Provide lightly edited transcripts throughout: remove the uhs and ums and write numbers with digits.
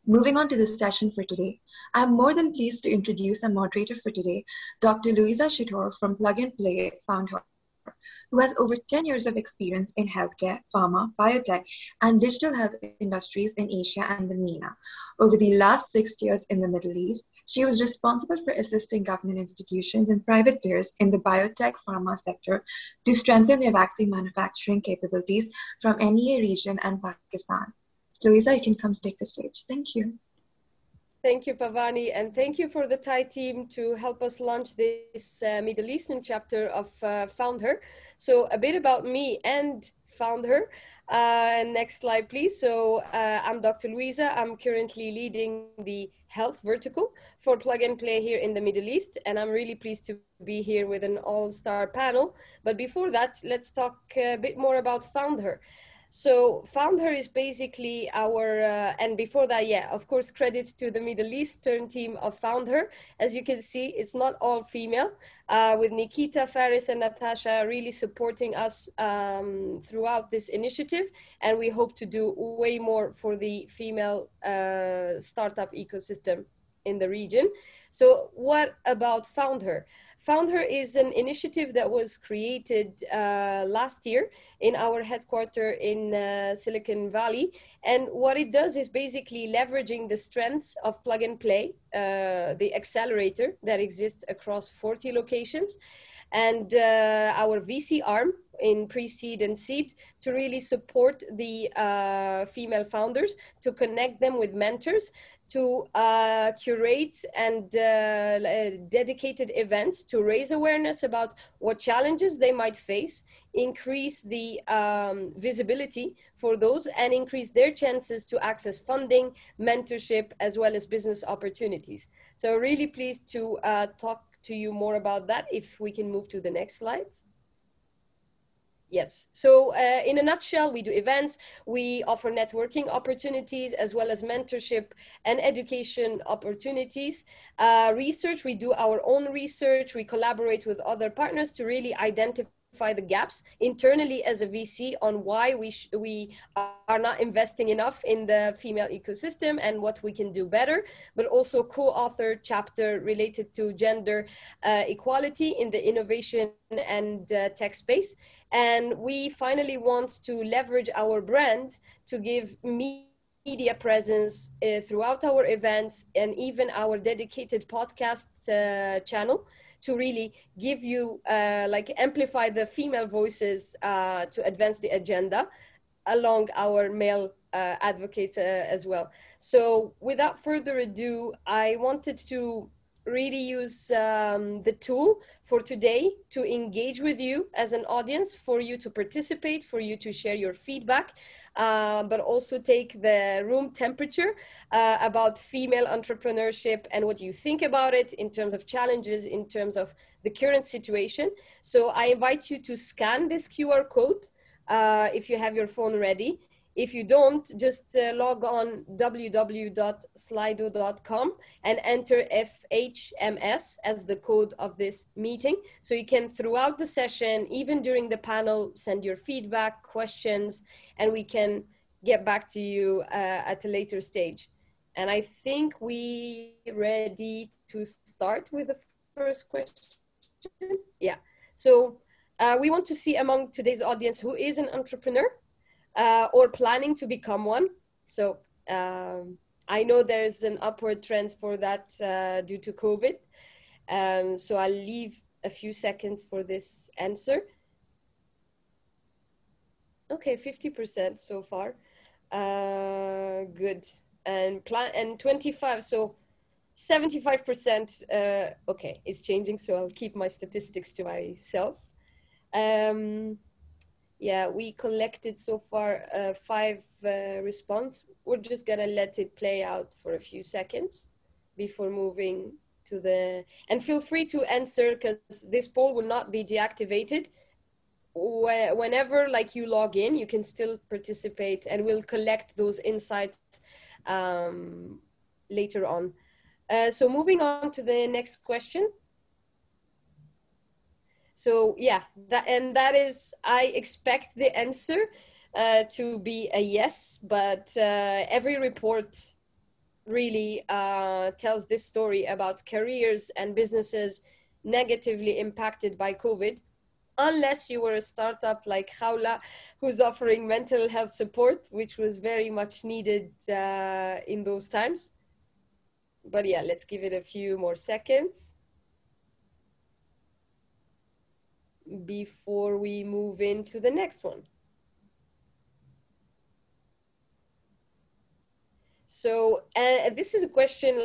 Moving on to the session for today, I'm more than pleased to introduce our moderator for today, Dr. Louisa Chitour from Plug and Play FoundHER, who has over 10 years of experience in healthcare, pharma, biotech, and digital health industries in Asia and the MENA. Over the last 6 years in the Middle East, she was responsible for assisting government institutions and private players in the biotech pharma sector to strengthen their vaccine manufacturing capabilities from MEA region and Pakistan. Louisa, you can come take the stage. Thank you. Thank you, Pavani, and thank you for the Thai team to help us launch this Middle Eastern chapter of FoundHER. So a bit about me and FoundHER. Next slide, please. So I'm Dr. Louisa. I'm currently leading the health vertical for Plug and Play here in the Middle East, and I'm really pleased to be here with an all-star panel. But before that, let's talk a bit more about FoundHER. So FoundHER is basically our, and before that, yeah, of course, credit to the Middle Eastern team of FoundHER. As you can see, it's not all female, with Nikita, Faris, and Natasha really supporting us throughout this initiative. And we hope to do way more for the female startup ecosystem in the region. So what about FoundHER? FoundHER is an initiative that was created last year in our headquarters in Silicon Valley. And what it does is basically leveraging the strengths of Plug and Play, the accelerator that exists across 40 locations, and our VC arm in pre-seed and seed to really support the female founders, to connect them with mentors, to curate and dedicated events to raise awareness about what challenges they might face, increase the visibility for those, and increase their chances to access funding, mentorship, as well as business opportunities. So really pleased to talk to you more about that. If we can move to the next slide. Yes, so in a nutshell, we do events, we offer networking opportunities, as well as mentorship and education opportunities. Research, we do our own research, we collaborate with other partners to really identify the gaps internally as a VC on why we are not investing enough in the female ecosystem and what we can do better, but also co-author chapter related to gender equality in the innovation and tech space. And we finally want to leverage our brand to give media presence throughout our events and even our dedicated podcast channel to really give you, amplify the female voices to advance the agenda along our male advocates as well. So without further ado, I wanted to really use the tool for today to engage with you as an audience, for you to participate, for you to share your feedback, but also take the room temperature about female entrepreneurship and what you think about it in terms of challenges, in terms of the current situation. So I invite you to scan this QR code if you have your phone ready. If you don't, just log on www.slido.com and enter FHMS as the code of this meeting. So you can, throughout the session, even during the panel, send your feedback, questions, and we can get back to you at a later stage. And I think we're ready to start with the first question. Yeah. So we want to see among today's audience who is an entrepreneur or planning to become one. So I know there's an upward trend for that due to COVID. So I'll leave a few seconds for this answer. Okay, 50% so far. Good. And 25, so 75%, okay, it's changing. So I'll keep my statistics to myself. Yeah, we collected so far 5 responses. We're just gonna let it play out for a few seconds before moving to the, and feel free to answer, because this poll will not be deactivated. Whenever you log in, you can still participate, and we'll collect those insights later on. So moving on to the next question. So yeah, that is, I expect the answer to be a yes, but every report really tells this story about careers and businesses negatively impacted by COVID, unless you were a startup like Khawla, who's offering mental health support, which was very much needed in those times. But yeah, let's give it a few more seconds before we move into the next one. So this is a question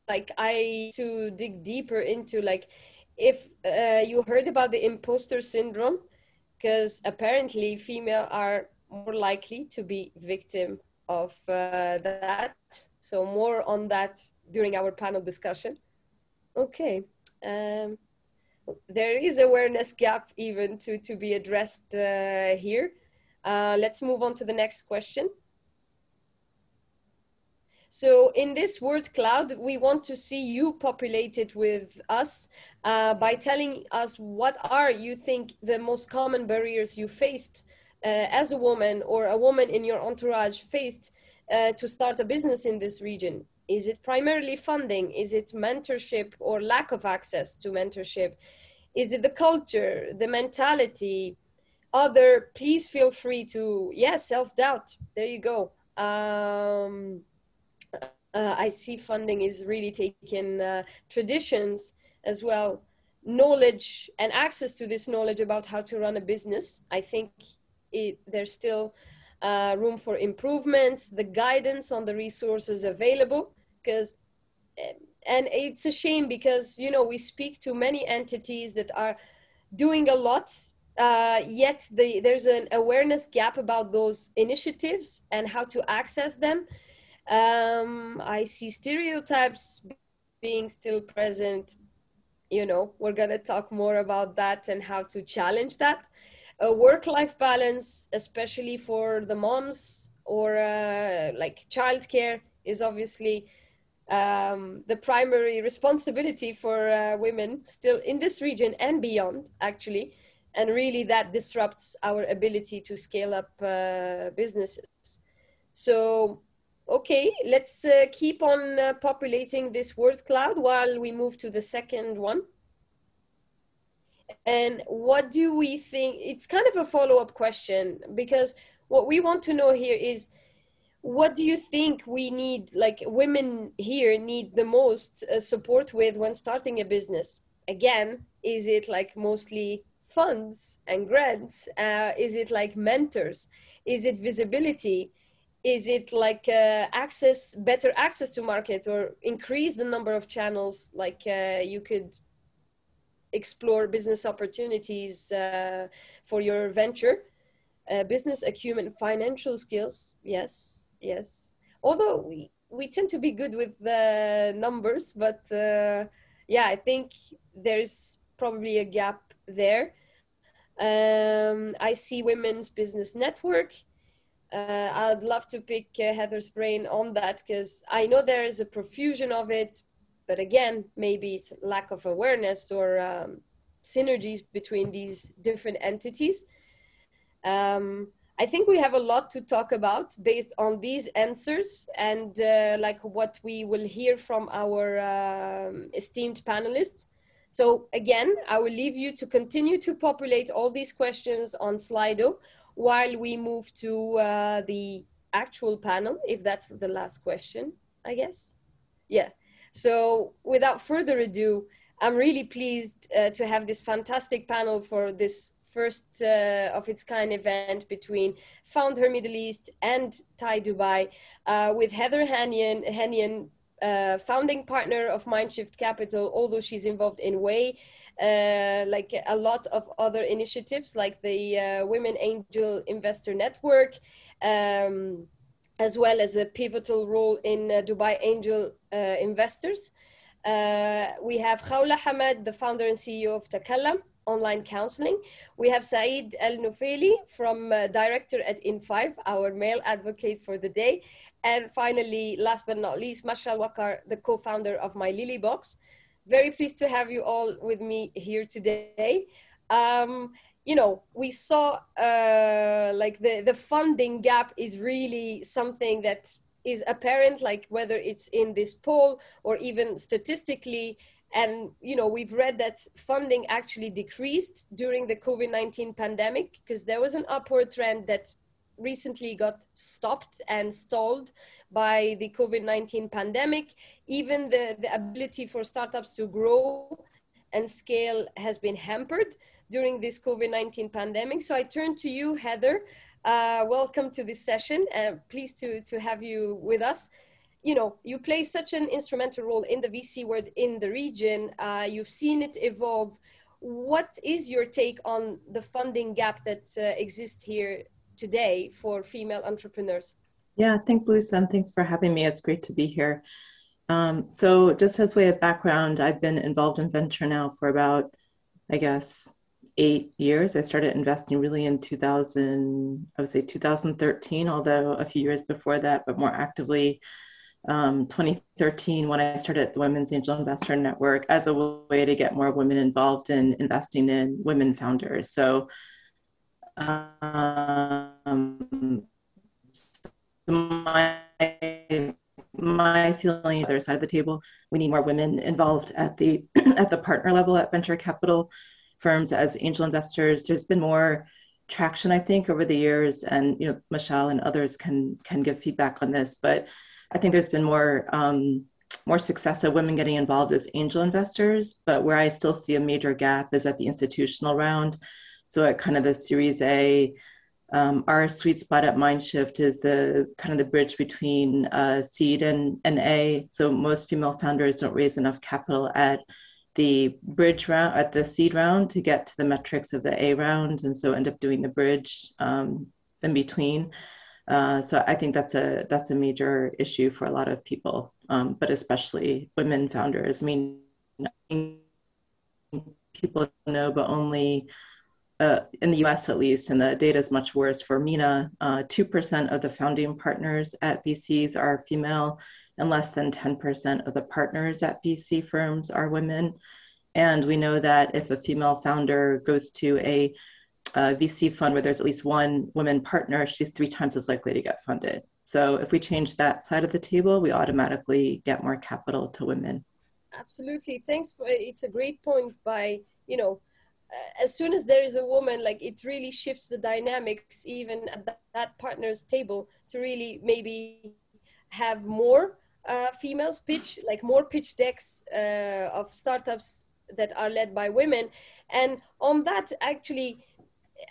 like I to dig deeper into, like if you heard about the imposter syndrome, because apparently female are more likely to be victim of that. So more on that during our panel discussion. Okay. There is awareness gap even to be addressed here. Let's move on to the next question. So in this word cloud, we want to see you populate it with us by telling us what are you think the most common barriers you faced as a woman, or a woman in your entourage faced to start a business in this region. Is it primarily funding? Is it mentorship or lack of access to mentorship? Is it the culture, the mentality? Other, please feel free to, self-doubt. There you go. I see funding is really taking traditions as well, knowledge and access to this knowledge about how to run a business. I think there's still room for improvements, the guidance on the resources available, because, and it's a shame because, you know, we speak to many entities that are doing a lot, yet there's an awareness gap about those initiatives and how to access them. I see stereotypes being still present. You know, we're going to talk more about that and how to challenge that. A work-life balance, especially for the moms, or like childcare, is obviously the primary responsibility for women still in this region and beyond, actually. And really that disrupts our ability to scale up businesses. So, okay, let's keep on populating this word cloud while we move to the second one. And what do we think? It's kind of a follow-up question, because what we want to know here is, what do you think we need, like women here need the most support with when starting a business? Again, is it like mostly funds and grants? Is it like mentors? Is it visibility? Is it like better access to market, or increase the number of channels, like you could explore business opportunities for your venture? Business acumen, financial skills, yes. Although we tend to be good with the numbers, but yeah, I think there's probably a gap there. I see women's business network. I'd love to pick Heather's brain on that, because I know there is a profusion of it, but again, maybe it's lack of awareness or synergies between these different entities. I think we have a lot to talk about based on these answers, and like what we will hear from our esteemed panelists. So again, I will leave you to continue to populate all these questions on Slido while we move to the actual panel, if that's the last question, I guess. Yeah. So without further ado, I'm really pleased to have this fantastic panel for this first of its kind event between FoundHER Middle East and Thai Dubai, with Heather Henyon, founding partner of Mindshift Capital, although she's involved in like a lot of other initiatives like the Women Angel Investor Network, as well as a pivotal role in Dubai Angel Investors. We have Khawla Hammad, the founder and CEO of Takalam Online Counseling. We have Saeed Alnofeli, from director at In5, our male advocate for the day. And finally, last but not least, Mashal Waqar, the co-founder of My Lily Box. Very pleased to have you all with me here today. You know, we saw like the funding gap is really something that is apparent, like whether it's in this poll or even statistically. And, we've read that funding actually decreased during the COVID-19 pandemic because there was an upward trend that recently got stopped and stalled by the COVID-19 pandemic. Even the ability for startups to grow and scale has been hampered during this COVID-19 pandemic. So I turn to you, Heather. Welcome to this session. Pleased to have you with us. You play such an instrumental role in the VC world in the region. You've seen it evolve. What is your take on the funding gap that exists here today for female entrepreneurs? Yeah, thanks, Louisa, and thanks for having me. It's great to be here. So just as way of background, I've been involved in venture now for about, I guess, 8 years. I started investing really in 2013, although a few years before that, but more actively 2013 when I started the Women's Angel Investor Network as a way to get more women involved in investing in women founders. So my feeling, other side of the table, we need more women involved at the at the partner level at venture capital firms as angel investors. There's been more traction, I think, over the years, and Mashal and others can give feedback on this, but I think there's been more success of women getting involved as angel investors. But where I still see a major gap is at the institutional round. So at kind of the Series A. Our sweet spot at Mindshift is the kind of the bridge between seed and A. So most female founders don't raise enough capital at the bridge round, at the seed round, to get to the metrics of the A round, and so end up doing the bridge in between. So I think that's a major issue for a lot of people, but especially women founders. I mean, people know, but only in the US at least, and the data is much worse for MENA, 2% of the founding partners at VCs are female, and less than 10% of the partners at VC firms are women. And we know that if a female founder goes to a VC fund where there's at least one woman partner, she's 3 times as likely to get funded. So if we change that side of the table, we automatically get more capital to women. Absolutely. Thanks. It's a great point by, as soon as there is a woman, like it really shifts the dynamics even at that partner's table to really maybe have more females pitch, like more pitch decks of startups that are led by women. And on that, actually,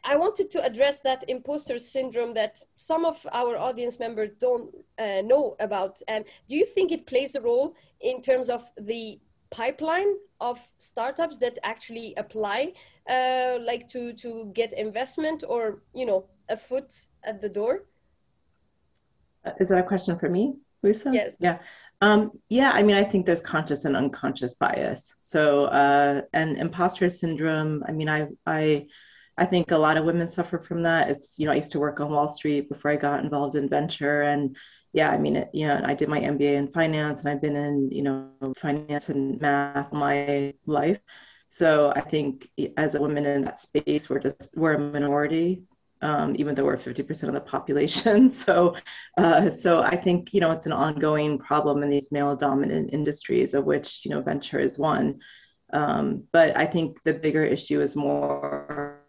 I wanted to address that imposter syndrome that some of our audience members don't know about. And do you think it plays a role in terms of the pipeline of startups that actually apply like to get investment or, a foot at the door? Is that a question for me, Louisa? Yes. Yeah. Yeah, I mean, I think there's conscious and unconscious bias. So, and imposter syndrome, I mean, I think a lot of women suffer from that. It's, I used to work on Wall Street before I got involved in venture. And yeah, I mean, I did my MBA in finance, and I've been in, finance and math my life. So I think as a woman in that space, we're a minority, even though we're 50% of the population. So I think, it's an ongoing problem in these male dominant industries, of which, venture is one. But I think the bigger issue is more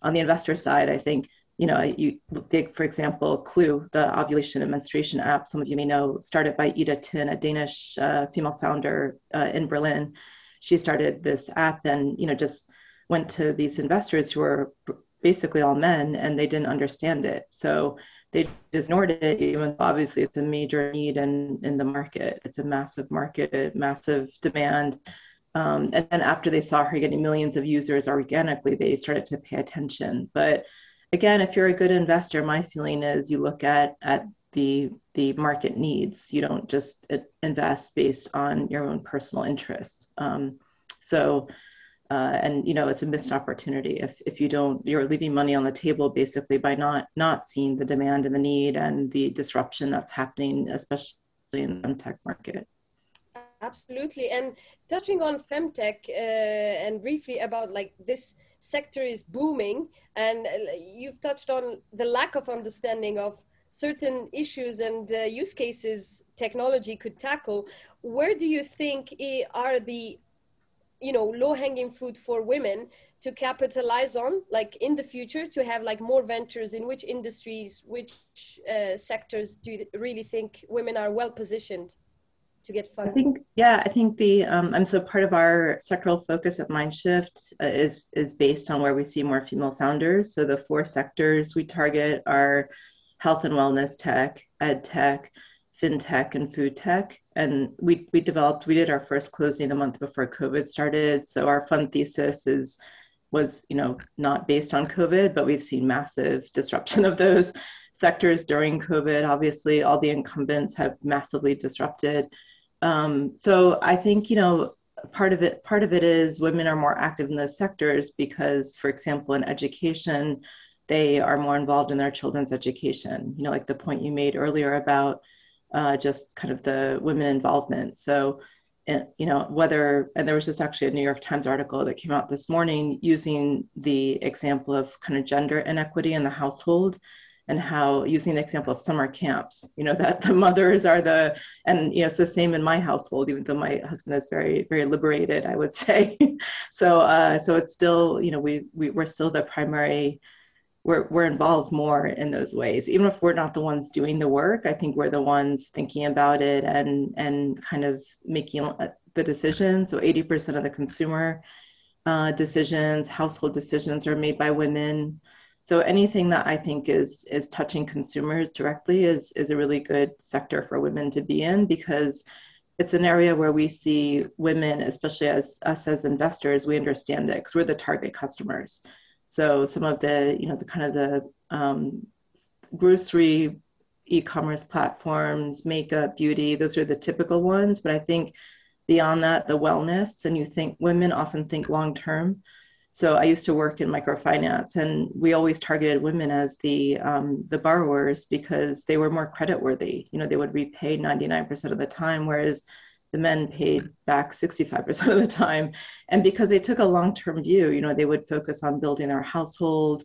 on the investor side. I think, you take, for example, Clue, the ovulation and menstruation app, some of you may know, started by Ida Tin, a Danish female founder in Berlin. She started this app and, just went to these investors who were basically all men, and they didn't understand it. So they just ignored it, even though obviously it's a major need in the market. It's a massive market, massive demand. And then after they saw her getting millions of users organically, they started to pay attention. But again, if you're a good investor, my feeling is you look at the market needs. You don't just invest based on your own personal interest. And it's a missed opportunity if you're leaving money on the table basically by not seeing the demand and the need and the disruption that's happening, especially in the tech market. Absolutely. And touching on femtech and briefly about like this sector is booming, and you've touched on the lack of understanding of certain issues and use cases technology could tackle. Where do you think are the low-hanging fruit for women to capitalize on, like in the future, to have like more ventures? In which industries, which sectors do you really think women are well positioned to get funding? I think the so part of our sectoral focus at Mindshift is based on where we see more female founders. So the 4 sectors we target are health and wellness tech, ed tech, fintech, and food tech. And we did our first closing a month before COVID started. So our fund thesis was not based on COVID, but we've seen massive disruption of those sectors during COVID. Obviously, all the incumbents have massively disrupted. So I think, part of it is women are more active in those sectors because, for example, in education, they are more involved in their children's education, like the point you made earlier about just kind of the women involvement. So, and there was just actually a New York Times article that came out this morning using the example of kind of gender inequity in the household, and how, using the example of summer camps, that the mothers are and it's the same in my household, even though my husband is very, very liberated, I would say. So it's still, we're still the primary, we're involved more in those ways. Even if we're not the ones doing the work, I think we're the ones thinking about it and kind of making the decisions. So 80% of the consumer decisions, household decisions are made by women. So anything that I think is touching consumers directly is a really good sector for women to be in, because it's an area where we see women, especially as us as investors, we understand it because we're the target customers. So some of the, the kind of the grocery, e-commerce platforms, makeup, beauty, those are the typical ones. But I think beyond that, the wellness, and women often think long-term. So I used to work in microfinance, and we always targeted women as the borrowers because they were more creditworthy. They would repay 99% of the time, whereas the men paid back 65% of the time. And because they took a long-term view, they would focus on building their household,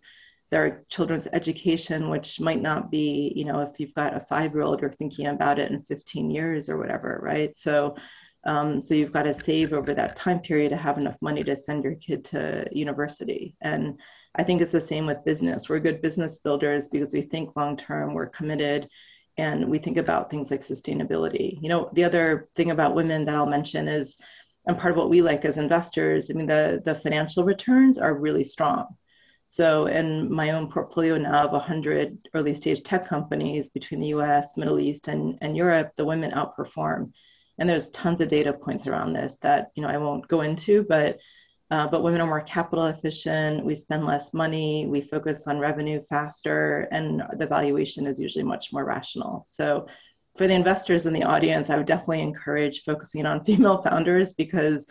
their children's education, which might not be, if you've got a 5-year-old, you're thinking about it in 15 years or whatever, right? So you've got to save over that time period to have enough money to send your kid to university. And I think it's the same with business. We're good business builders because we think long-term, we're committed, and we think about things like sustainability. The other thing about women that I'll mention is, and part of what we like as investors, the financial returns are really strong. So in my own portfolio now of 100 early stage tech companies between the US, Middle East, and Europe, the women outperform. And there's tons of data points around this that, I won't go into, but women are more capital efficient, we spend less money, we focus on revenue faster, and the valuation is usually much more rational. So for the investors in the audience, I would definitely encourage focusing on female founders because,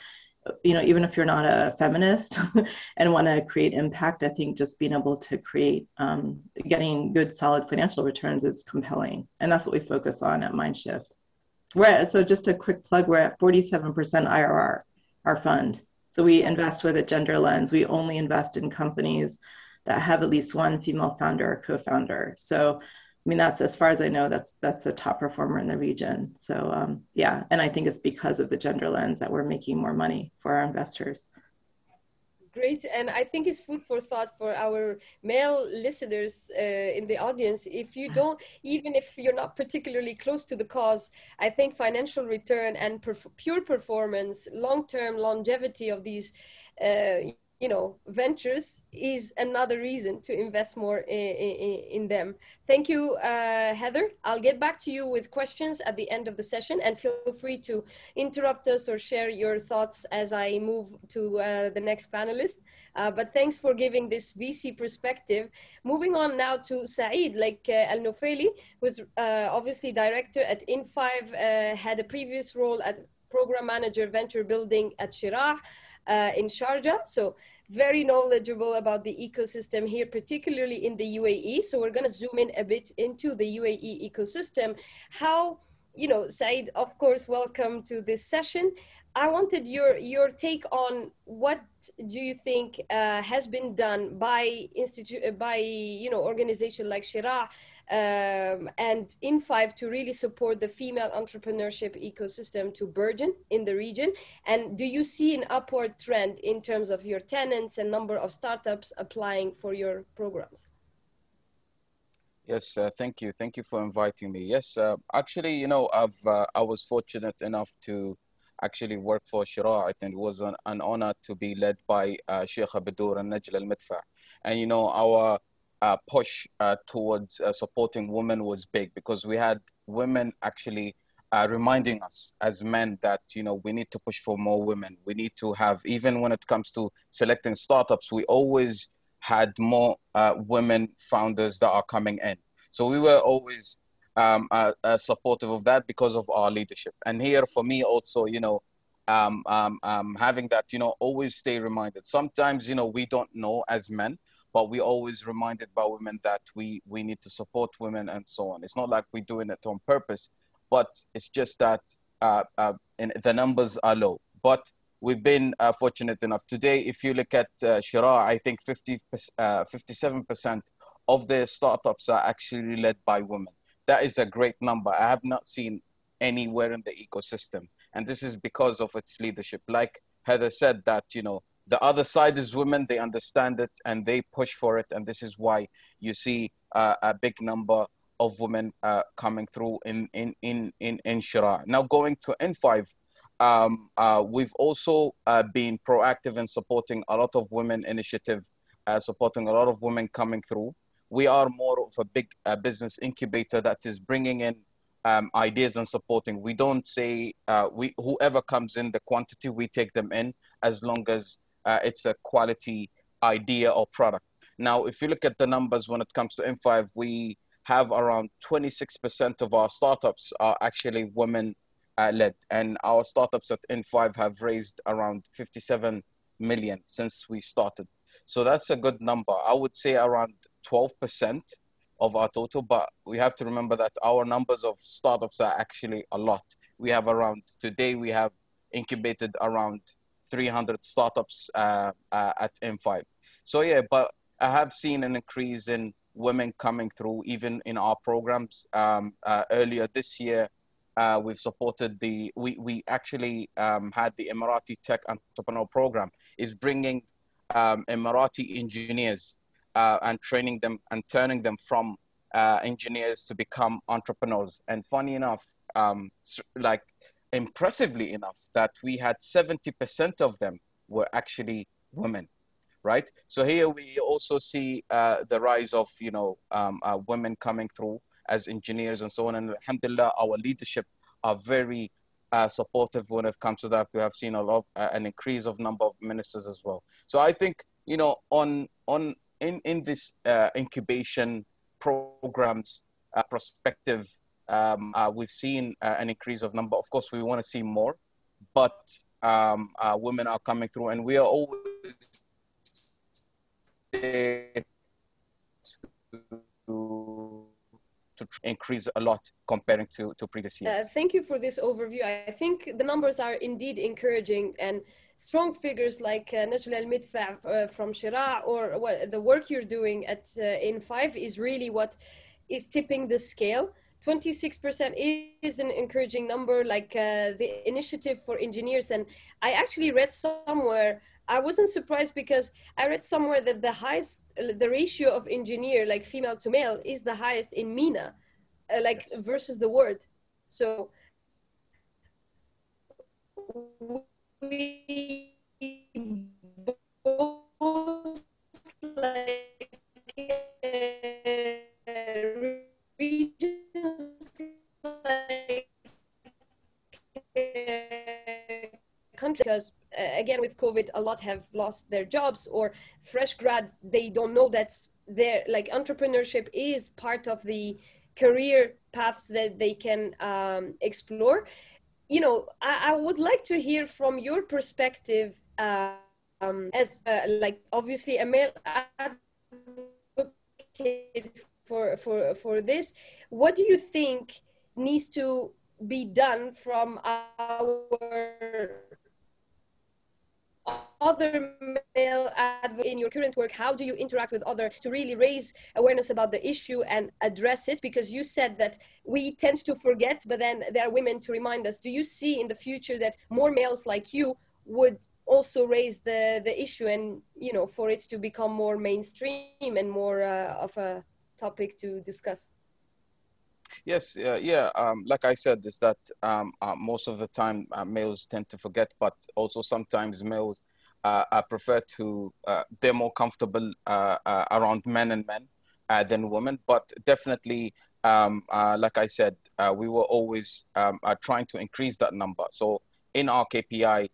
even if you're not a feminist and want to create impact, I think just being able to create, getting good, solid financial returns is compelling. And that's what we focus on at Mindshift. So just a quick plug, we're at 47% IRR, our fund. So we invest with a gender lens. We only invest in companies that have at least one female founder or co-founder. So, that's, as far as I know, that's the top performer in the region. So and I think it's because of the gender lens that we're making more money for our investors. Great, and I think it's food for thought for our male listeners in the audience. If you don't, even if you're not particularly close to the cause, I think financial return and pure performance, long-term longevity of these, ventures is another reason to invest more in them. Thank you, Heather. I'll get back to you with questions at the end of the session, and feel free to interrupt us or share your thoughts as I move to the next panelist. But thanks for giving this VC perspective. Moving on now to Saeed, like Alnofeli, who's obviously director at In5, had a previous role as program manager venture building at Shirah in Sharjah. So very knowledgeable about the ecosystem here, particularly in the UAE. So we're going to zoom in a bit into the UAE ecosystem. How, Saeed, of course, welcome to this session. I wanted your take on what do you think has been done by organization like Shira and In5 to really support the female entrepreneurship ecosystem to burgeon in the region, and do you see an upward trend in terms of your tenants and number of startups applying for your programs? Yes, thank you for inviting me. Yes, actually, I was fortunate enough to actually work for Shira, and it was an honor to be led by Sheikh Abadur and Najla Al-Midfa. And our push towards supporting women was big, because we had women actually reminding us as men that we need to push for more women. We need to have, even when it comes to selecting startups, we always had more women founders that are coming in. So we were always supportive of that because of our leadership. And here for me also, having that, always stay reminded. Sometimes, we don't know as men, but we always reminded by women that we need to support women and so on. It's not like we're doing it on purpose, but it's just that the numbers are low. But we've been fortunate enough. Today, if you look at Shira, I think 57% of their startups are actually led by women. That is a great number. I have not seen anywhere in the ecosystem. And this is because of its leadership. Like Heather said, that, the other side is women, they understand it and they push for it. And this is why you see a big number of women coming through in Shira. Now going to N5, we've also been proactive in supporting a lot of women initiative, supporting a lot of women coming through. We are more of a big business incubator that is bringing in ideas and supporting. We don't say whoever comes in, the quantity, we take them in as long as it's a quality idea or product. Now, if you look at the numbers when it comes to M5, we have around 26% of our startups are actually women led. And our startups at N5 have raised around 57 million since we started. So that's a good number. I would say around 12% of our total, but we have to remember that our numbers of startups are actually a lot. We have today we have incubated around 300 startups at M5. So yeah, but I have seen an increase in women coming through even in our programs. Earlier this year, we've supported we actually had the Emirati Tech Entrepreneur Program, is bringing Emirati engineers and training them and turning them from engineers to become entrepreneurs. And funny enough, like impressively enough, that we had 70% of them were actually women, right? So here we also see the rise of women coming through as engineers and so on. And alhamdulillah, our leadership are very supportive when it comes to that. We have seen a lot an increase of number of ministers as well. So I think in this incubation programs perspective, we've seen an increase of number. Of course, we want to see more, but women are coming through, and we are always there to increase a lot comparing to previous years. Thank you for this overview. I think the numbers are indeed encouraging, and strong figures like Najla Al-Midfa from Shira, or the work you're doing at N5 is really what is tipping the scale. 26% is an encouraging number, like the initiative for engineers. And I actually read somewhere, I wasn't surprised, because I read somewhere that the ratio of engineer, like female to male, is the highest in MENA, versus the world. So we both regions like country, because again with COVID a lot have lost their jobs, or fresh grads, they don't know that their entrepreneurship is part of the career paths that they can explore. I would like to hear from your perspective as obviously a male advocate for this. What do you think needs to be done from our other male advocates in your current work, how do you interact with others to really raise awareness about the issue and address it? Because you said that we tend to forget, but then there are women to remind us. Do you see in the future that more males like you would also raise the issue, and for it to become more mainstream and more of a topic to discuss? Yes, yeah. Like I said, is that most of the time males tend to forget, but also sometimes males prefer to, they're more comfortable around men and men than women. But definitely, like I said, we were always trying to increase that number. So in our KPI,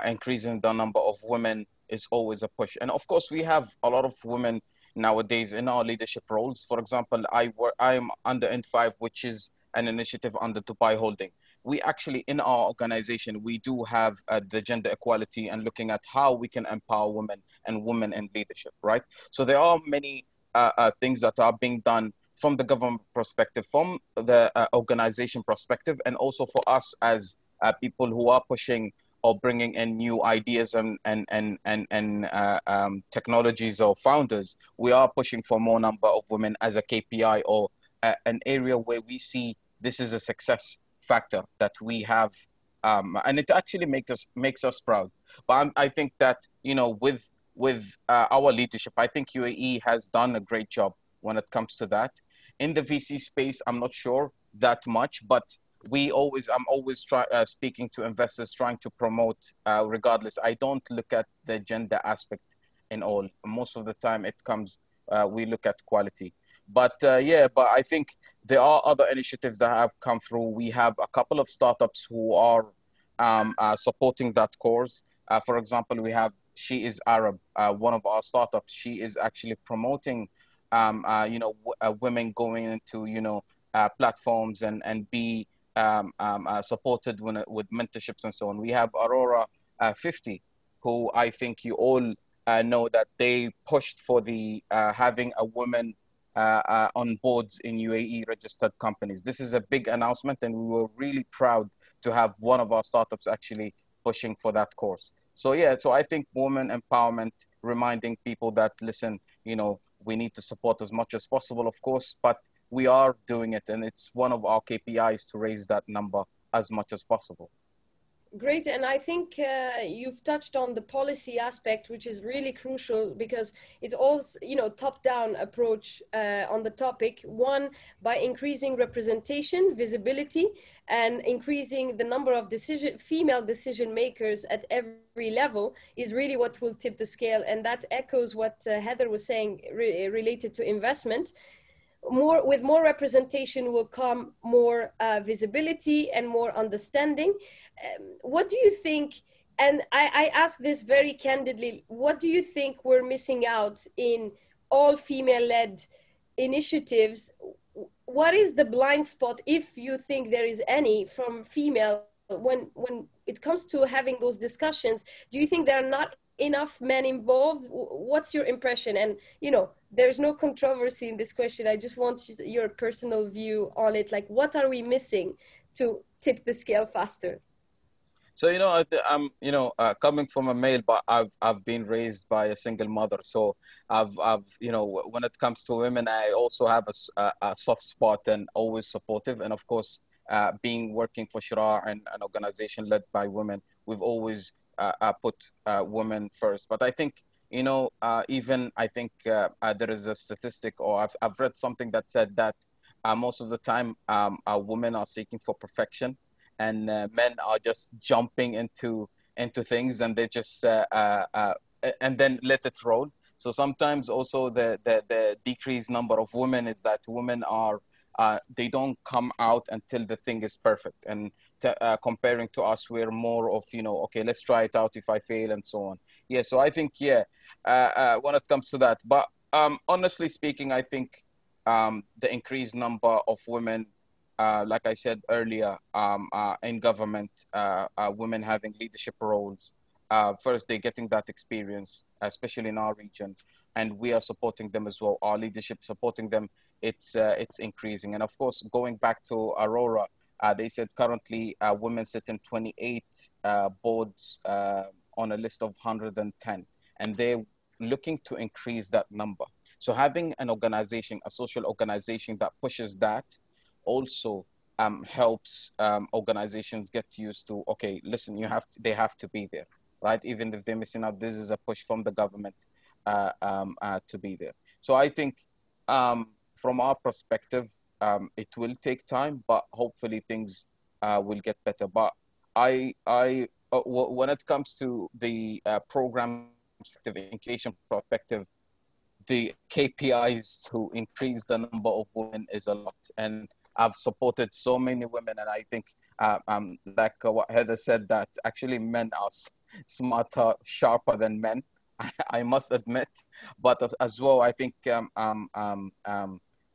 increasing the number of women is always a push. And of course, we have a lot of women nowadays in our leadership roles. For example, I am under N5, which is an initiative under Dubai Holding. We actually, in our organization, we do have the gender equality and looking at how we can empower women and women in leadership, right? So there are many things that are being done from the government perspective, from the organization perspective, and also for us as people who are pushing or bringing in new ideas and technologies or founders. We are pushing for more number of women as a KPI or an area where we see this is a success factor that we have, and it actually makes us proud. But I think that with our leadership, I think UAE has done a great job when it comes to that. In the VC space, I'm not sure that much, but I'm always speaking to investors, trying to promote, regardless. I don't look at the gender aspect in all. Most of the time it comes, we look at quality. But but I think there are other initiatives that have come through. We have a couple of startups who are supporting that cause. For example, we have She is Arab, one of our startups. She is actually promoting, women going into, platforms and be supported with mentorships and so on. We have Aurora 50, who I think you all know that they pushed for the having a woman on boards in UAE registered companies. This is a big announcement, and we were really proud to have one of our startups actually pushing for that course. So yeah, so I think women empowerment, reminding people that, listen, we need to support as much as possible, of course, but we are doing it, and it's one of our KPIs to raise that number as much as possible. Great, and I think you've touched on the policy aspect, which is really crucial because it's also, top-down approach on the topic. One, by increasing representation, visibility, and increasing the number of female decision makers at every level is really what will tip the scale, and that echoes what Heather was saying related to investment. With more representation will come more visibility and more understanding. What do you think, and I ask this very candidly, what do you think we're missing out in all female-led initiatives? What is the blind spot, if you think there is any, from female when it comes to having those discussions? Do you think there are not enough men involved? What's your impression? And there's no controversy in this question. I just want your personal view on it. Like, what are we missing to tip the scale faster? So I'm coming from a male, but I've been raised by a single mother. So I've when it comes to women, I also have a soft spot and always supportive. And of course, working for Shura and an organization led by women, we've always put women first. But I think even I think there is a statistic, or I've read something that said that most of the time women are seeking for perfection, and men are just jumping into things, and they just and then let it roll. So sometimes also the decreased number of women is that women are they don't come out until the thing is perfect, and comparing to us, we're more of okay, let's try it out, if I fail and so on. Yeah, so I think when it comes to that, but honestly speaking, I think the increased number of women, like I said earlier, in government, women having leadership roles. First, they're getting that experience, especially in our region, and we are supporting them as well. Our leadership supporting them. It's increasing, and of course, going back to Aurora, they said currently women sit in 28 boards on a list of 110, and they're looking to increase that number. So having an organization, a social organization that pushes that also helps organizations get used to, okay, listen, they have to be there, right? Even if they're missing out, this is a push from the government to be there. So I think from our perspective, it will take time, but hopefully things will get better. But when it comes to the program perspective, education perspective, the KPIs to increase the number of women is a lot. And I've supported so many women, and I think like what Heather said, that actually men are smarter, sharper than men. I must admit, but as well, I think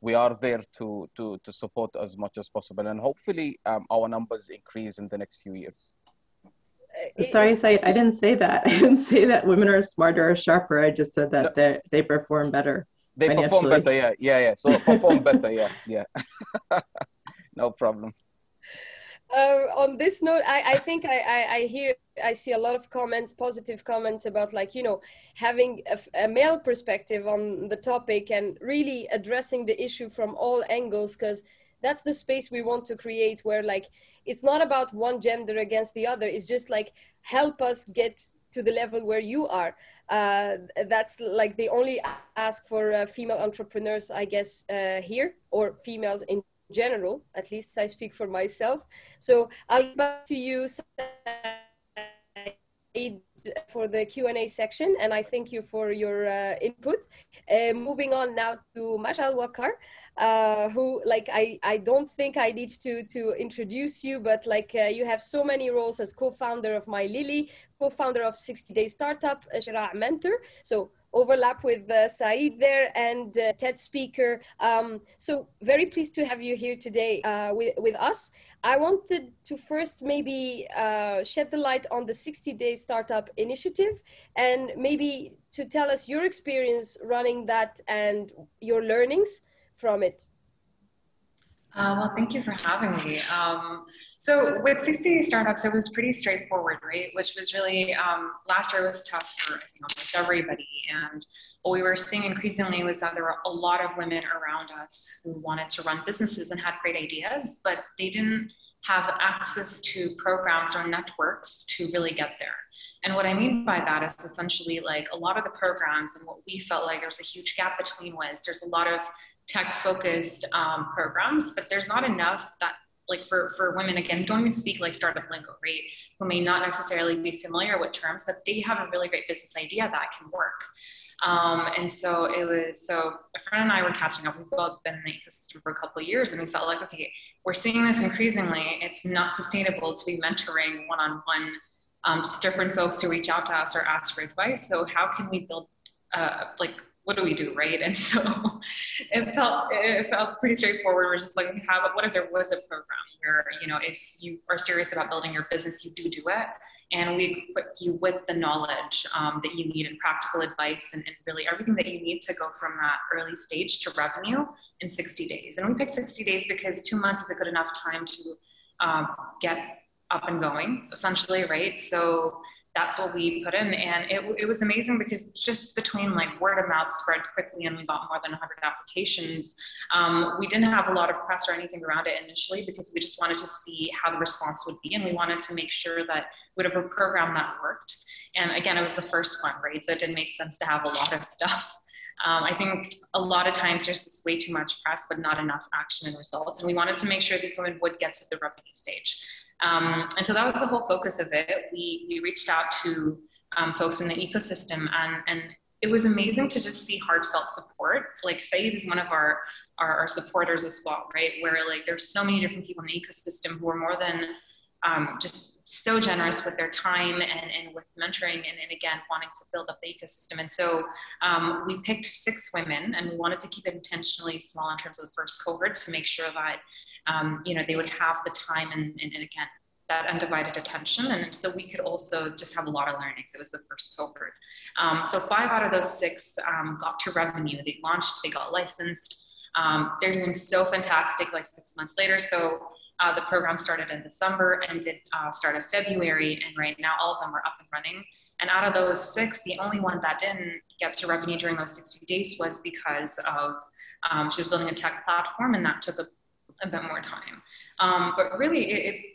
we are there to support as much as possible, and hopefully our numbers increase in the next few years. Sorry, Saeed, I didn't say that. I didn't say that women are smarter or sharper. I just said that they perform better. They perform better, yeah. So perform better, yeah. No problem. On this note, I think I see a lot of comments, positive comments about, like, you know, having a male perspective on the topic and really addressing the issue from all angles, because that's the space we want to create, where, like, it's not about one gender against the other. It's just like, help us get to the level where you are. That's like the only ask for female entrepreneurs, I guess, here, or females in general. At least I speak for myself. So I'll get back to you, Saeed, for the Q&A section, and I thank you for your input. Moving on now to Mashal Waqar, who, like, I don't think I need to introduce you, but like you have so many roles as co-founder of My Lily, co-founder of 60-Day Startup, a Shira mentor. So overlap with Saeed there, and TED speaker. So very pleased to have you here today with us. I wanted to first maybe shed the light on the 60-Day Startup Initiative, and maybe to tell us your experience running that and your learnings from it. Well, thank you for having me. So with 60 startups, it was pretty straightforward, right? Which was really, last year was tough for almost everybody. And what we were seeing increasingly was that there were a lot of women around us who wanted to run businesses and had great ideas, but they didn't have access to programs or networks to really get there. And what I mean by that is essentially, like, a lot of the programs, and what we felt like there's a huge gap between was there's a lot of tech-focused programs, but there's not enough that, like, for women, again, don't even speak like startup lingo, right, who may not necessarily be familiar with terms, but they have a really great business idea that can work. And so a friend and I were catching up. We've both been in the ecosystem for a couple of years, and we felt like, okay, we're seeing this increasingly. It's not sustainable to be mentoring one-on-one just different folks who reach out to us or ask for advice. So how can we build, like, what do we do, right? And so it felt pretty straightforward. We're just like, what if there was a program where, you know, if you are serious about building your business, you do it, and we equip you with the knowledge that you need and practical advice and really everything that you need to go from that early stage to revenue in 60 days. And we picked 60 days because 2 months is a good enough time to get up and going, essentially, right? So that's what we put in, and it was amazing because just between, like, word of mouth spread quickly, and we got more than 100 applications. We didn't have a lot of press or anything around it initially because we just wanted to see how the response would be, and we wanted to make sure that we would have a program that worked. And again, it was the first one, right? So it didn't make sense to have a lot of stuff. I think a lot of times there's just way too much press, but not enough action and results. And we wanted to make sure these women would get to the revenue stage. And so that was the whole focus of it. We reached out to folks in the ecosystem, and it was amazing to just see heartfelt support. Like, Saeed is one of our supporters as well, right? Where, like, there's so many different people in the ecosystem who are more than just so generous with their time and with mentoring and again, wanting to build up the ecosystem. And so we picked 6 women, and we wanted to keep it intentionally small in terms of the first cohort to make sure that, you know, they would have the time and again, that undivided attention. And so we could also just have a lot of learnings. It was the first cohort. So 5 out of those 6 got to revenue. They launched, they got licensed. They're doing so fantastic, like 6 months later. So the program started in December and did start of February. And right now all of them are up and running. And out of those 6, the only one that didn't get to revenue during those 60 days was because of she was building a tech platform, and that took a bit more time. But really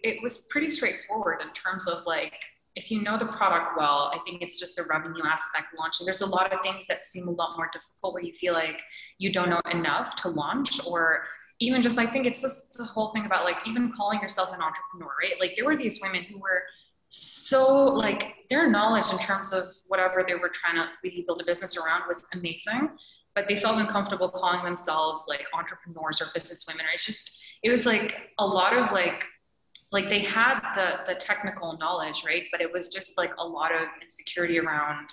it was pretty straightforward in terms of like, if you know the product well, I think it's just the revenue aspect launching. There's a lot of things that seem a lot more difficult where you feel like you don't know enough to launch, or even just, I think it's just the whole thing about like even calling yourself an entrepreneur, right? Like there were these women who were so like their knowledge in terms of whatever they were trying to really build a business around was amazing, but they felt uncomfortable calling themselves like entrepreneurs or business women. Or it was like a lot of like they had the technical knowledge, right? But it was just like a lot of insecurity around,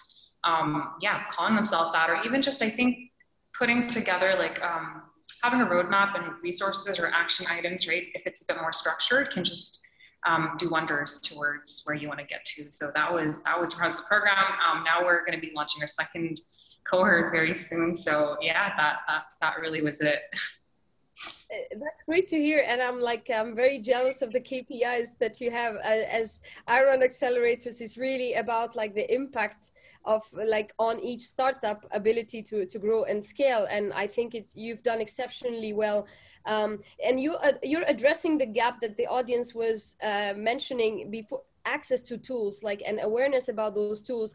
calling themselves that, or even just, I think, putting together like having a roadmap and resources or action items, right? If it's a bit more structured, can just do wonders towards where you want to get to. So that was the program. Now we're going to be launching our second cohort very soon. So yeah, that really was it. That's great to hear, and I'm very jealous of the KPIs that you have as Iron Accelerators. Is really about like the impact of like on each startup ability to grow and scale, and I think you've done exceptionally well. And you're addressing the gap that the audience was mentioning before, access to tools, like, and awareness about those tools,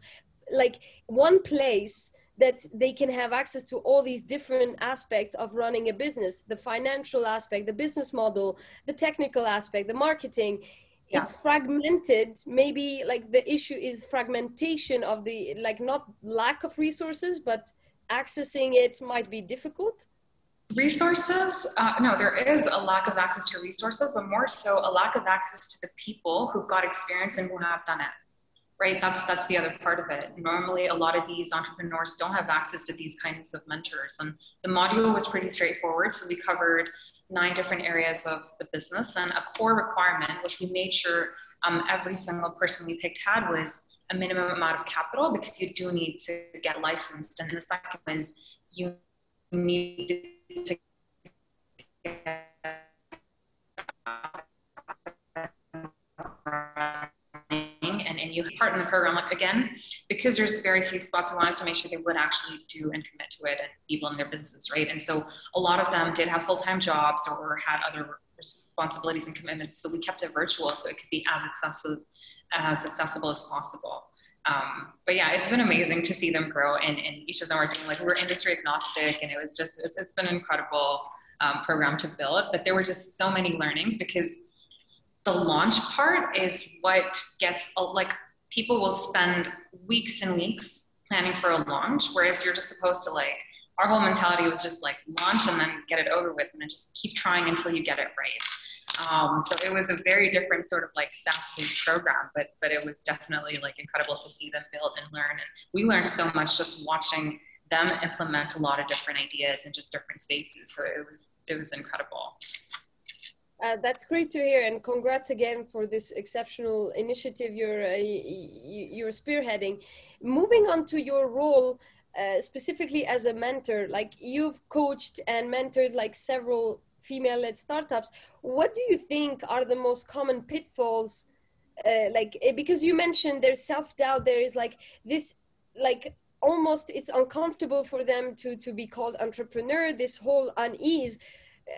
like one place that they can have access to all these different aspects of running a business, the financial aspect, the business model, the technical aspect, the marketing. Yeah. It's fragmented. Maybe like the issue is fragmentation of the, like, not lack of resources, but accessing it might be difficult. Resources, no, there is a lack of access to resources, but more so a lack of access to the people who've got experience and who have done it. Right, that's the other part of it. Normally, a lot of these entrepreneurs don't have access to these kinds of mentors. And the module was pretty straightforward. So we covered 9 different areas of the business, and a core requirement, which we made sure every single person we picked had, was a minimum amount of capital, because you do need to get licensed. And the second was you need to get and you part in the program, like, again, because there's very few spots, we wanted to make sure they would actually do and commit to it and be building their businesses, right? And so a lot of them did have full-time jobs or had other responsibilities and commitments. So we kept it virtual so it could be as accessible as possible. But yeah, it's been amazing to see them grow, and each of them are doing, like, we're industry agnostic, and it was just, it's been an incredible program to build. But there were just so many learnings, because the launch part is what gets, like, people will spend weeks and weeks planning for a launch, whereas you're just supposed to, like, our whole mentality was just like launch and then get it over with, and then just keep trying until you get it right. So it was a very different sort of like fast-paced program, but it was definitely like incredible to see them build and learn. And we learned so much just watching them implement a lot of different ideas in just different spaces. So it was incredible. That's great to hear, and congrats again for this exceptional initiative you're spearheading. Moving on to your role, specifically as a mentor, like, you've coached and mentored like several female-led startups. What do you think are the most common pitfalls? Because you mentioned there's self-doubt, there is like this, like, almost it's uncomfortable for them to be called entrepreneur, this whole unease.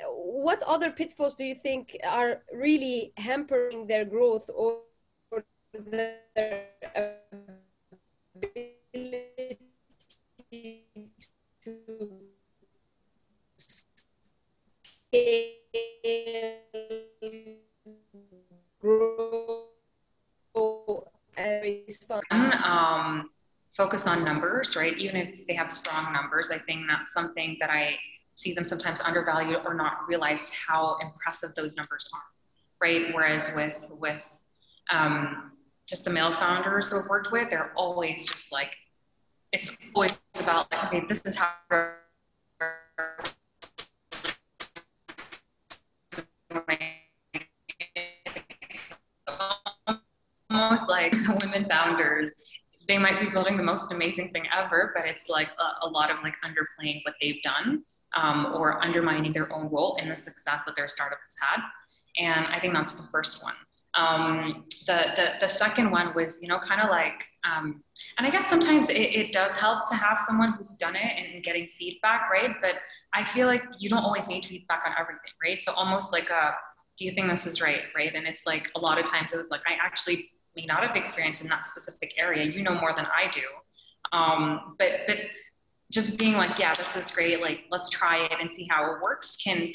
What other pitfalls do you think are really hampering their growth or their ability to grow and raise funds? Focus on numbers, right? Even if they have strong numbers, I think that's something that I see them sometimes undervalue or not realize how impressive those numbers are, right? Whereas with just the male founders who I've worked with, they're always just like, it's always about like, okay, this is how almost like women founders, they might be building the most amazing thing ever, but it's like a lot of like underplaying what they've done or undermining their own role in the success that their startup has had. And I think that's the first one. The second one was, you know, kind of like, and I guess sometimes it does help to have someone who's done it and getting feedback, right? But I feel like you don't always need feedback on everything, right? So almost like do you think this is right, right? And it's like a lot of times it was like, I actually may not have experience in that specific area. You know more than I do. But just being like, yeah, this is great. Like, let's try it and see how it works can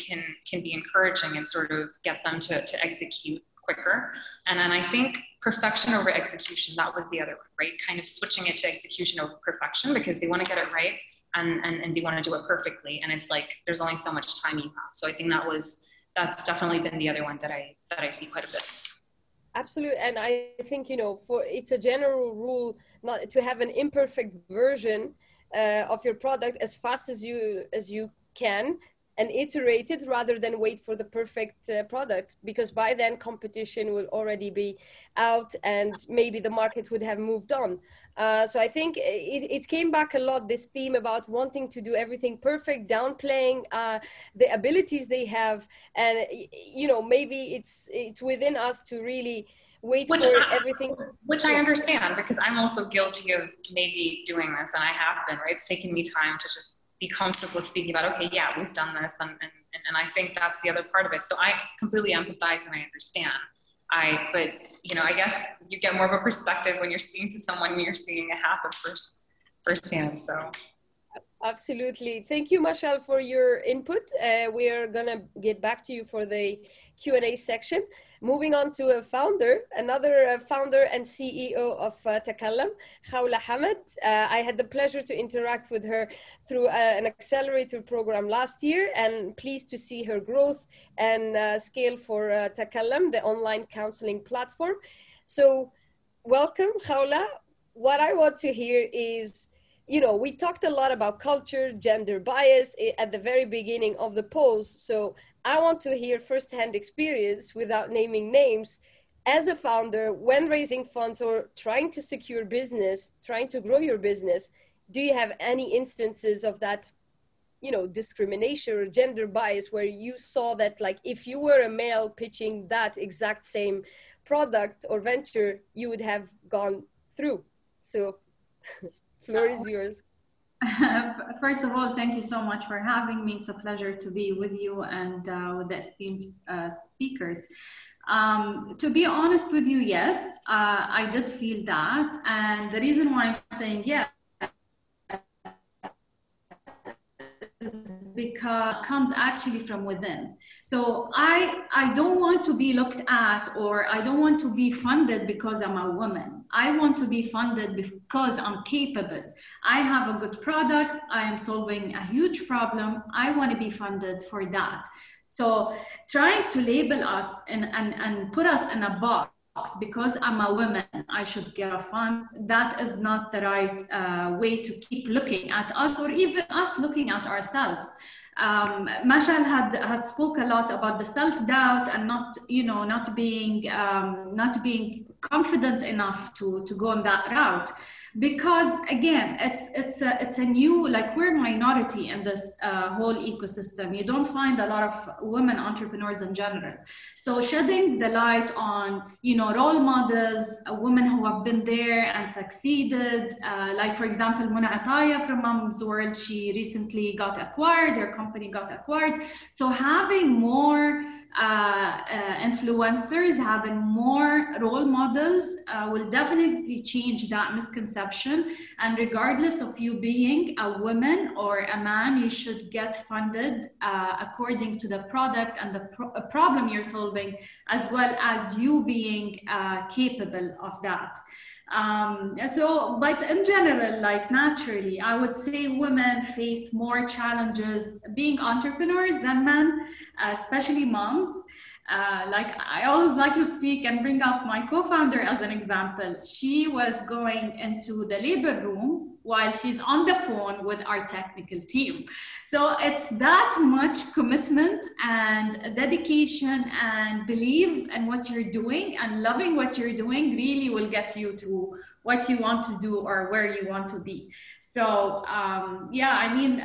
be encouraging and sort of get them to execute quicker. And then I think perfection over execution, that was the other one, right? Kind of switching it to execution over perfection because they want to get it right and they want to do it perfectly. And it's like, there's only so much time you have. So I think that's definitely been the other one that I see quite a bit. Absolutely. And I think, you know, it's a general rule not to have an imperfect version of your product as fast as you can and iterate it rather than wait for the perfect product, because by then competition will already be out and maybe the market would have moved on. So I think it came back a lot, this theme about wanting to do everything perfect, downplaying the abilities they have. And, you know, maybe it's within us to really wait for everything. Which I understand, because I'm also guilty of maybe doing this, and I have been, right? It's taken me time to just be comfortable speaking about, okay, yeah, we've done this. And I think that's the other part of it. So I completely empathize and I understand. But you know, I guess you get more of a perspective when you're speaking to someone and you're seeing it happen firsthand. So. Absolutely. Thank you, Mashal, for your input. We are going to get back to you for the Q&A section. Moving on to another founder and CEO of Takalam, Khawla Hammad. I had the pleasure to interact with her through an accelerator program last year, and pleased to see her growth and scale for Takalam, the online counseling platform. So welcome, Khawla. What I want to hear is, you know, we talked a lot about culture, gender bias at the very beginning of the polls. So I want to hear firsthand experience, without naming names, as a founder, when raising funds or trying to secure business, trying to grow your business. Do you have any instances of that, you know, discrimination or gender bias where you saw that, like, if you were a male pitching that exact same product or venture, you would have gone through? So floor is yours. First of all, thank you so much for having me. It's a pleasure to be with you and with the esteemed speakers. To be honest with you, yes, I did feel that. And the reason why I'm saying yes, because it comes actually from within. So I don't want to be looked at, or I don't want to be funded because I'm a woman. I want to be funded because I'm capable. I have a good product. I am solving a huge problem. I want to be funded for that. So trying to label us and put us in a box because I'm a woman, I should get a fund, that is not the right way to keep looking at us, or even us looking at ourselves. Mashal had spoke a lot about the self-doubt and not being confident enough to go on that route, because again, it's a new, like, we're a minority in this whole ecosystem. You don't find a lot of women entrepreneurs in general. So shedding the light on, role models, women who have been there and succeeded, like for example, Muna Ataya from Mom's World, she recently got acquired, her company got acquired. So having more influencers, having more role models will definitely change that misconception. And regardless of you being a woman or a man, you should get funded according to the product and the problem you're solving, as well as you being capable of that. But in general, like naturally, I would say women face more challenges being entrepreneurs than men, especially moms. Like I always like to speak and bring up my co-founder as an example. She was going into the labor room while she's on the phone with our technical team. So it's that much commitment and dedication and belief in what you're doing, and loving what you're doing really will get you to what you want to do or where you want to be. So yeah, I mean,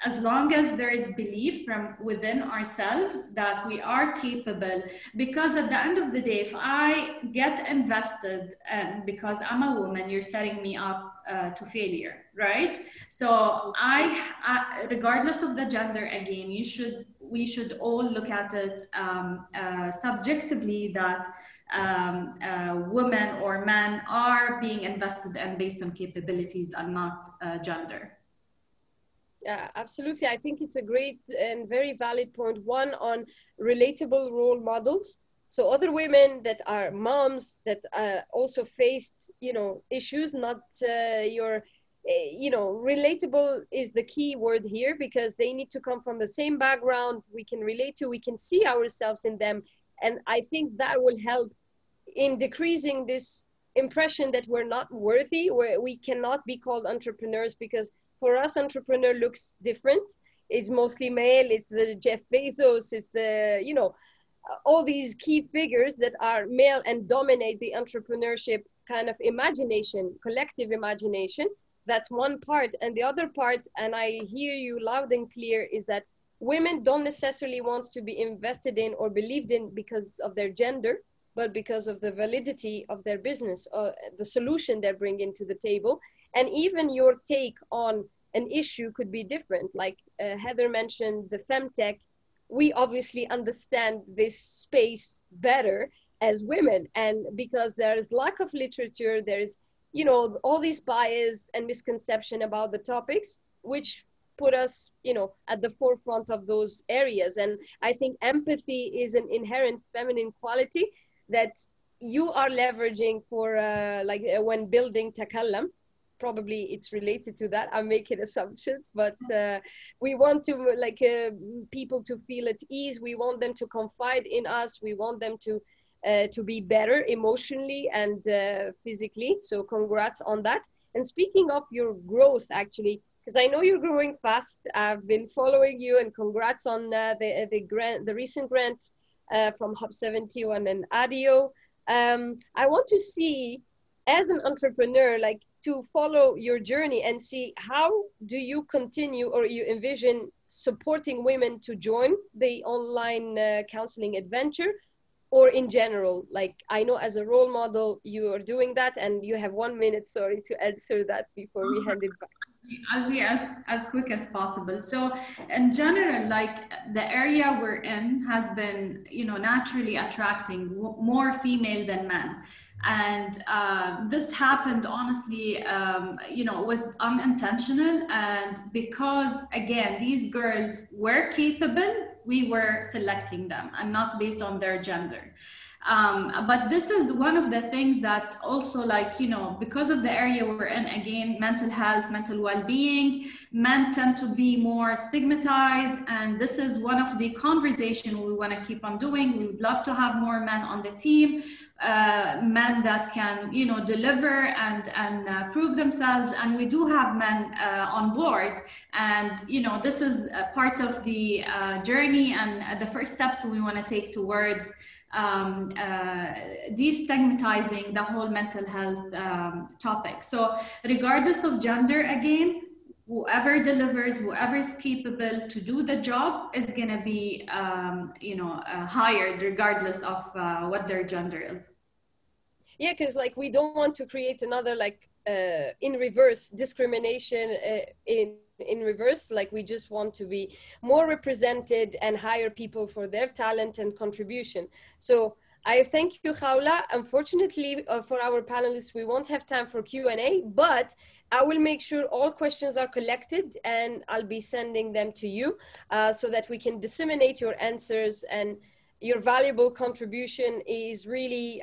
as long as there is belief from within ourselves that we are capable. Because at the end of the day, if I get invested because I'm a woman, you're setting me up to failure, right? So regardless of the gender, again, we should all look at it subjectively, that women or men are being invested in based on capabilities and not gender. Yeah, absolutely. I think it's a great and very valid point. One, on relatable role models. So other women that are moms that also faced, issues, not relatable is the key word here, because they need to come from the same background we can relate to, we can see ourselves in them. And I think that will help in decreasing this impression that we're not worthy, where we cannot be called entrepreneurs, because for us, entrepreneur looks different. It's mostly male. It's the Jeff Bezos. It's the, all these key figures that are male and dominate the entrepreneurship kind of imagination, collective imagination. That's one part. And the other part, and I hear you loud and clear, is that women don't necessarily want to be invested in or believed in because of their gender, but because of the validity of their business, or the solution they're bringing to the table. And even your take on an issue could be different. Like Heather mentioned, the FemTech, we obviously understand this space better as women. And because there's lack of literature, there's, all these bias and misconception about the topics, which put us, at the forefront of those areas. And I think empathy is an inherent feminine quality that you are leveraging for when building Takalam. Probably it's related to that. I'm making assumptions, but we want to people to feel at ease. We want them to confide in us. We want them to be better emotionally and physically. So congrats on that. And speaking of your growth, actually, because I know you're growing fast. I've been following you, and congrats on the recent grant from Hub 71 and ADIO. I want to see, as an entrepreneur, to follow your journey and see how do you continue, or you envision supporting women to join the online counseling adventure, or in general. I know as a role model you are doing that, and you have 1 minute, sorry, to answer that before we hand it back. I'll be as quick as possible. So in general, the area we're in has been, naturally attracting more female than men. And this happened, honestly, was unintentional. And because, again, these girls were capable, we were selecting them, and not based on their gender. But this is one of the things that also, because of the area we're in, again, mental health, mental well-being, men tend to be more stigmatized. And this is one of the conversations we want to keep on doing. We would love to have more men on the team, men that can, deliver and prove themselves. And we do have men on board. And, this is a part of the journey and the first steps we want to take towards destigmatizing the whole mental health topic. So regardless of gender, again, whoever delivers, whoever is capable to do the job is going to be, hired regardless of what their gender is. Yeah, because we don't want to create another in reverse discrimination in reverse. We just want to be more represented and hire people for their talent and contribution. So I thank you, Khawla. Unfortunately, for our panelists, we won't have time for Q&A, but I will make sure all questions are collected, and I'll be sending them to you so that we can disseminate your answers. And your valuable contribution is really,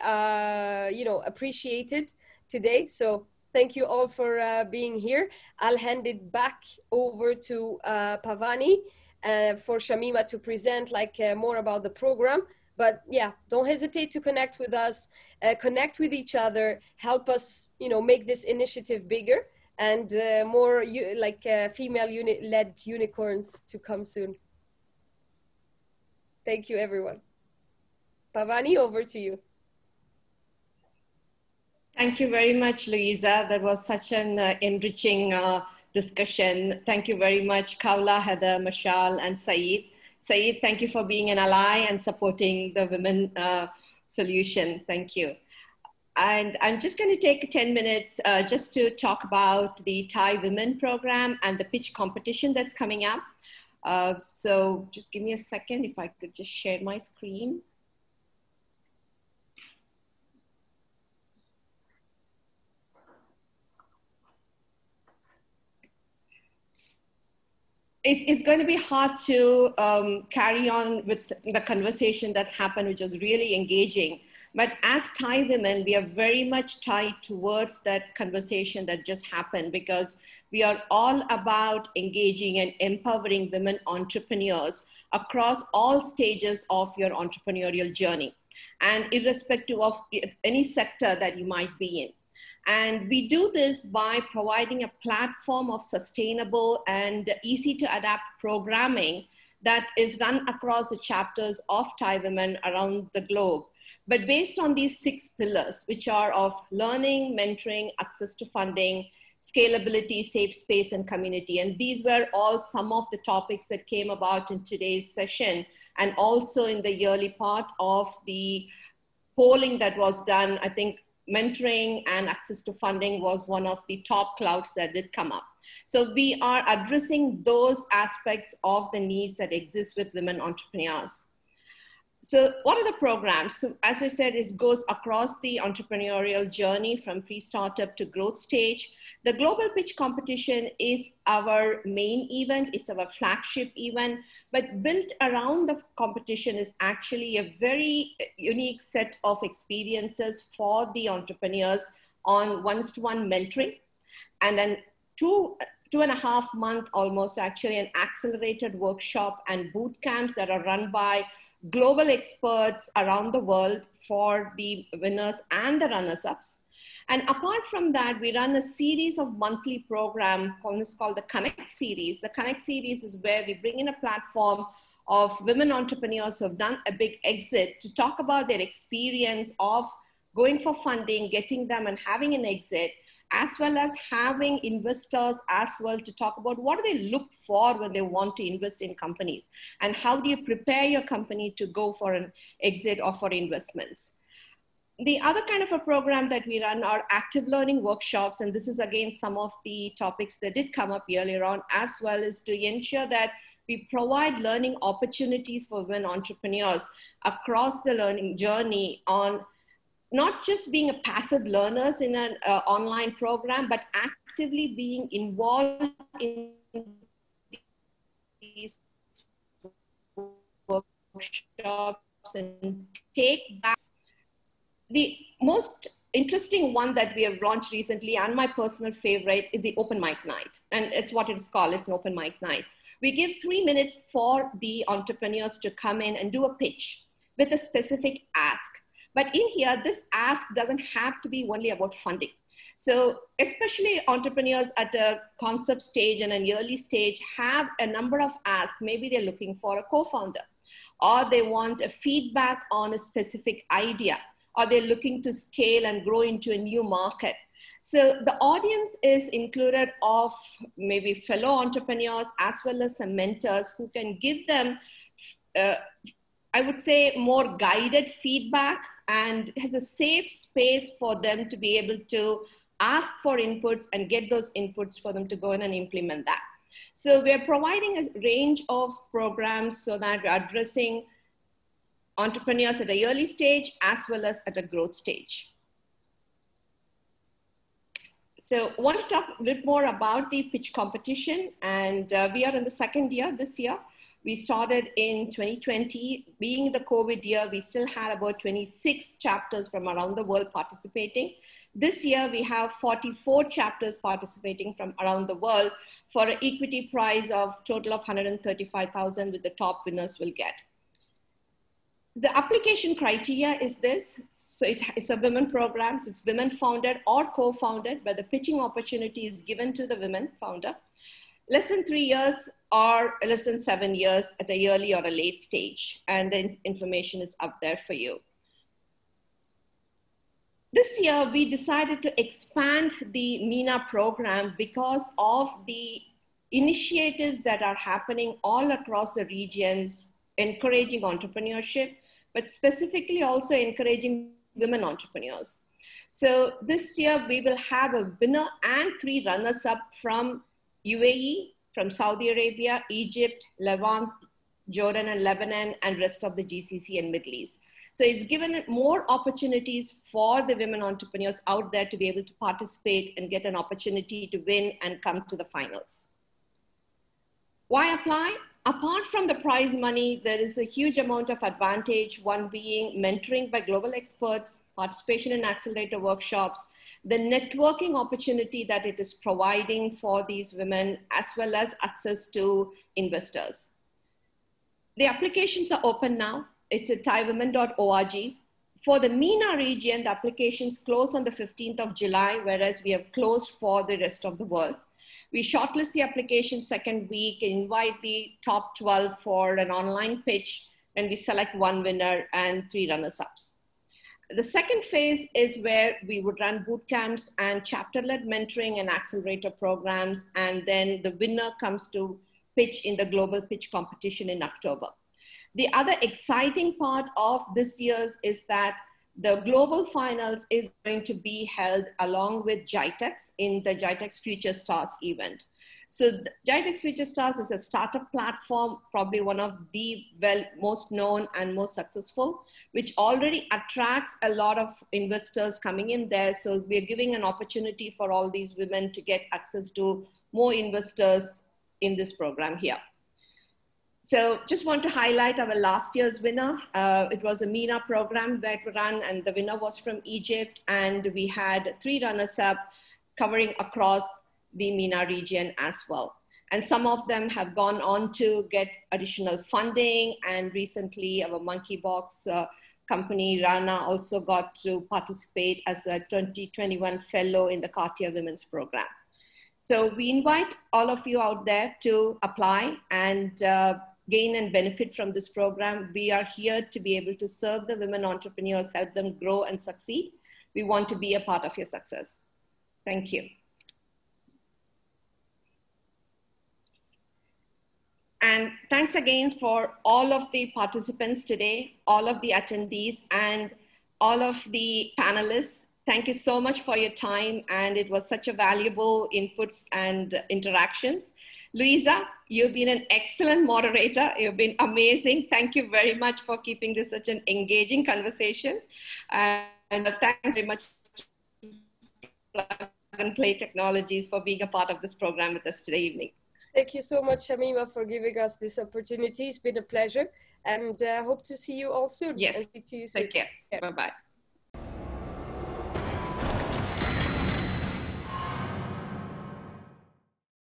appreciated today. So thank you all for being here. I'll hand it back over to Pavani for Shamima to present more about the program. But yeah, don't hesitate to connect with us, connect with each other, help us, make this initiative bigger, and more female-led unicorns to come soon. Thank you, everyone. Pavani, over to you. Thank you very much, Louisa. That was such an enriching discussion. Thank you very much, Khawla, Heather, Mashal, and Saeed. Saeed, thank you for being an ally and supporting the women solution. Thank you. And I'm just going to take 10 minutes just to talk about the Thai Women Program and the pitch competition that's coming up. So just give me a second if I could just share my screen. It's going to be hard to carry on with the conversation that's happened, which was really engaging. But as Thai women, we are very much tied towards that conversation that just happened, because we are all about engaging and empowering women entrepreneurs across all stages of your entrepreneurial journey, and irrespective of any sector that you might be in. And we do this by providing a platform of sustainable and easy to adapt programming that is run across the chapters of Thai women around the globe, but based on these 6 pillars, which are of learning, mentoring, access to funding, scalability, safe space, and community. And these were all some of the topics that came about in today's session, and also in the yearly part of the polling that was done. I think mentoring and access to funding was one of the top clouds that did come up. So we are addressing those aspects of the needs that exist with women entrepreneurs. So what are the programs? So as I said, it goes across the entrepreneurial journey from pre-startup to growth stage. The Global Pitch Competition is our main event. It's our flagship event, but built around the competition is actually a very unique set of experiences for the entrepreneurs on one-to-one mentoring, and then two and a half month almost actually an accelerated workshop and boot camps that are run by global experts around the world for the winners and the runners-ups. And apart from that, we run a series of monthly programs called the Connect series. The Connect series is where we bring in a platform of women entrepreneurs who have done a big exit to talk about their experience of going for funding, getting them and having an exit, as well as having investors as well to talk about what do they look for when they want to invest in companies, and how do you prepare your company to go for an exit or for investments. The other kind of a program that we run are active learning workshops, and this is again some of the topics that did come up earlier on, as well as to ensure that we provide learning opportunities for women entrepreneurs across the learning journey on not just being a passive learners in an online program, but actively being involved in these workshops and take back. The most interesting one that we have launched recently, and my personal favorite, is the open mic night. And it's what it's called, it's an open mic night. We give 3 minutes for the entrepreneurs to come in and do a pitch with a specific ask. But in here, this ask doesn't have to be only about funding. So especially entrepreneurs at a concept stage and an early stage have a number of asks. Maybe they're looking for a co-founder, or they want a feedback on a specific idea, or they're looking to scale and grow into a new market. So the audience is included of maybe fellow entrepreneurs as well as some mentors who can give them, I would say, more guided feedback, and has a safe space for them to be able to ask for inputs and get those inputs for them to go in and implement that. So we're providing a range of programs so that we're addressing entrepreneurs at a early stage as well as at a growth stage. So I want to talk a bit more about the pitch competition, and we are in the 2nd year this year. We started in 2020. Being the COVID year, we still had about 26 chapters from around the world participating. This year, we have 44 chapters participating from around the world for an equity prize of total of 135,000, with the top winners will get. The application criteria is this. So it's a women program. So it's women founded or co-founded, but the pitching opportunity is given to the women founder. Less than 3 years or less than 7 years at a early or a late stage. And the information is up there for you. This year, we decided to expand the MENA program because of the initiatives that are happening all across the regions, encouraging entrepreneurship, but specifically also encouraging women entrepreneurs. So this year, we will have a winner and 3 runners-up from UAE, from Saudi Arabia, Egypt, Levant, Jordan and Lebanon, and rest of the GCC and Middle East. So it's given more opportunities for the women entrepreneurs out there to be able to participate and get an opportunity to win and come to the finals. Why apply? Apart from the prize money, there is a huge amount of advantage, one being mentoring by global experts, participation in accelerator workshops, the networking opportunity that it is providing for these women, as well as access to investors. The applications are open now. It's at thaiwomen.org. For the MENA region, the applications close on the 15th of July, whereas we have closed for the rest of the world. We shortlist the application second week and invite the top 12 for an online pitch, and we select 1 winner and 3 runners-ups. The second phase is where we would run boot camps and chapter-led mentoring and accelerator programs, and then the winner comes to pitch in the global pitch competition in October. The other exciting part of this year's is that the global finals is going to be held along with GITEX in the GITEX Future Stars event. So GITEX Future Stars is a startup platform, probably one of the most known and most successful, which already attracts a lot of investors coming in there. So we're giving an opportunity for all these women to get access to more investors in this program here. So just want to highlight our last year's winner. It was a MENA program that we ran, and the winner was from Egypt. And we had 3 runners-up covering across the MENA region as well. And some of them have gone on to get additional funding. And recently our Monkey Box company, Rana, also got to participate as a 2021 fellow in the Cartier Women's Program. So we invite all of you out there to apply and gain and benefit from this program. We are here to be able to serve the women entrepreneurs, help them grow and succeed. We want to be a part of your success. Thank you. And thanks again for all of the participants today, all of the attendees, and all of the panelists. Thank you so much for your time, and it was such a valuable inputs and interactions. Louisa, you've been an excellent moderator. You've been amazing. Thank you very much for keeping this such an engaging conversation. And thanks very much to Plug and Play Technologies for being a part of this program with us today evening. Thank you so much, Shamima, for giving us this opportunity. It's been a pleasure, and hope to see you all soon. Yes, and speak to you soon. Take care. Bye-bye.